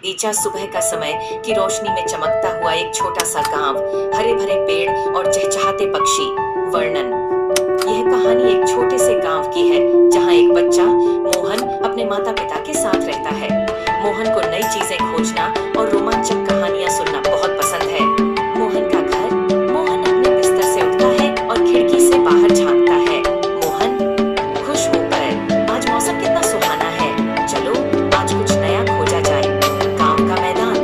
बगीचा सुबह का समय की रोशनी में चमकता हुआ एक छोटा सा गांव, हरे भरे पेड़ और चहचहाते पक्षी। वर्णन। यह कहानी एक छोटे से गांव की है जहां एक बच्चा मोहन अपने माता पिता के साथ रहता है। मोहन को नई चीजें खोजना और रोमांचक कहानियां सुनना बहुत पसंद है। मोहन का घर। मोहन अपने बिस्तर से उठता है और खिड़की से बाहर झांकता है। मोहन खुश होकर, आज मौसम कितना सुहाना है, चलो आज कुछ नया खोजा जाए। गांव का मैदान।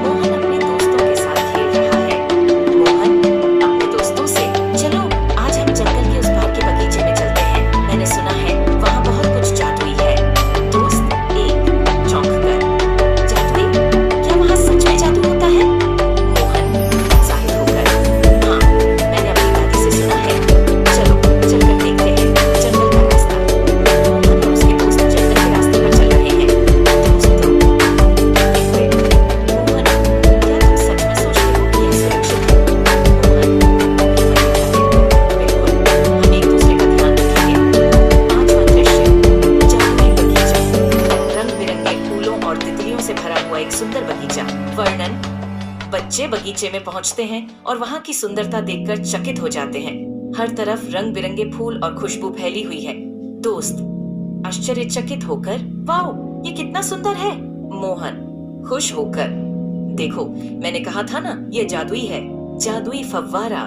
मोहन अपने दोस्तों के साथ खेल रहा है। मोहन अपने दोस्तों से, चलो आज हम जंगल के उस पार के बगीचे में चलते हैं, मैंने सुना है वहाँ बहुत कुछ जादुई है। दोस्त एक चौंक कर, जादुई? क्या वहाँ सच में जादू होता है? मोहन उत्साहित होकर, हाँ मैंने अपनी दादी से सुना है, चलो चलकर देखते हैं। जंगल का रास्ता। मोहन और उसके दोस्त जंगल के रास्ते पर चल रहे हैं। दोस्तों देखते हुए, मोहन क्या तुम सच में सोचते हो कि यह सुरक्षित है? मोहन बिल्कुल, हम एक दूसरे का ध्यान रखेंगे। आज वह दृश्य, जादुई बगीचा, रंग बिरंगे फूलों और तितलियों से भरा हुआ एक सुंदर बगीचा। वर्णन। बच्चे बगीचे में पहुंचते हैं और वहां की सुंदरता देखकर चकित हो जाते हैं। हर तरफ रंग बिरंगे फूल और खुशबू फैली हुई है। दोस्त आश्चर्यचकित होकर, वाओ ये कितना सुंदर है। मोहन खुश होकर, देखो मैंने कहा था ना ये जादुई है। जादुई फव्वारा।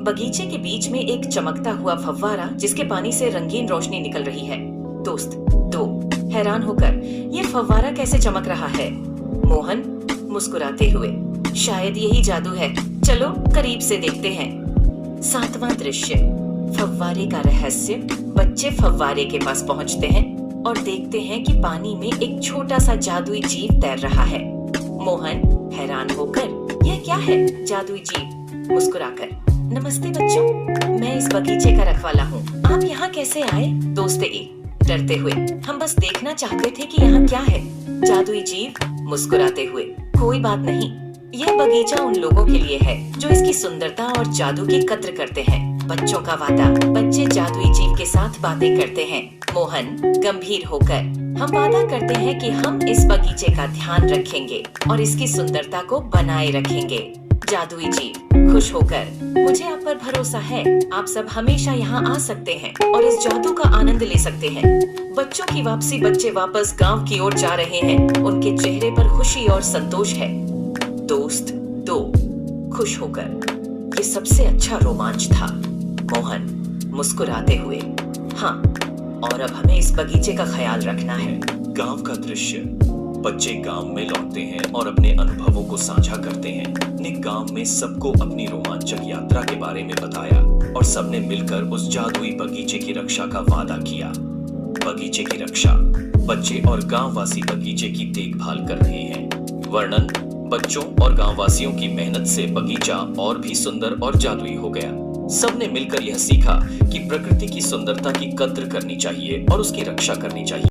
बगीचे के बीच में एक चमकता हुआ फव्वारा जिसके पानी से रंगीन रोशनी निकल रही है। दोस्त दो हैरान होकर, ये फव्वारा कैसे चमक रहा है? मोहन मुस्कुराते हुए, शायद यही जादू है, चलो करीब से देखते हैं। सातवां दृश्य, फव्वारे का रहस्य। बच्चे फव्वारे के पास पहुंचते हैं और देखते हैं कि पानी में एक छोटा सा जादुई जीव तैर रहा है। मोहन हैरान होकर, यह क्या है? जादुई जीव मुस्कुराकर, नमस्ते बच्चों, मैं इस बगीचे का रखवाला हूँ, आप यहाँ कैसे आए? दोस्त एक डरते हुए, हम बस देखना चाहते थे कि यहाँ क्या है। जादुई जीव मुस्कुराते हुए, कोई बात नहीं, यह बगीचा उन लोगों के लिए है जो इसकी सुंदरता और जादू की कद्र करते हैं। बच्चों का वादा। बच्चे जादुई जीव के साथ बातें करते हैं। मोहन गंभीर होकर, हम वादा करते हैं कि हम इस बगीचे का ध्यान रखेंगे और इसकी सुंदरता को बनाए रखेंगे। जादुई जीव खुश होकर, मुझे आप पर भरोसा है, आप सब हमेशा यहाँ आ सकते हैं और इस जादू का आनंद ले सकते हैं। बच्चों की वापसी। बच्चे वापस गांव की ओर जा रहे हैं, उनके चेहरे पर खुशी और संतोष है। दोस्त दो खुश होकर, ये सबसे अच्छा रोमांच था। मोहन मुस्कुराते हुए, हाँ और अब हमें इस बगीचे का ख्याल रखना है। गांव का दृश्य। बच्चे गांव में लौटते हैं और अपने अनुभवों को साझा करते हैं। ने गांव में सबको अपनी रोमांचक यात्रा के बारे में बताया और सबने मिलकर उस जादुई बगीचे की रक्षा का वादा किया। बगीचे की रक्षा। बच्चे और गांववासी बगीचे की देखभाल कर रहे हैं। वर्णन। बच्चों और गांववासियों की मेहनत से बगीचा और भी सुंदर और जादुई हो गया। सबने मिलकर यह सीखा कि प्रकृति की सुंदरता की कद्र करनी चाहिए और उसकी रक्षा करनी चाहिए।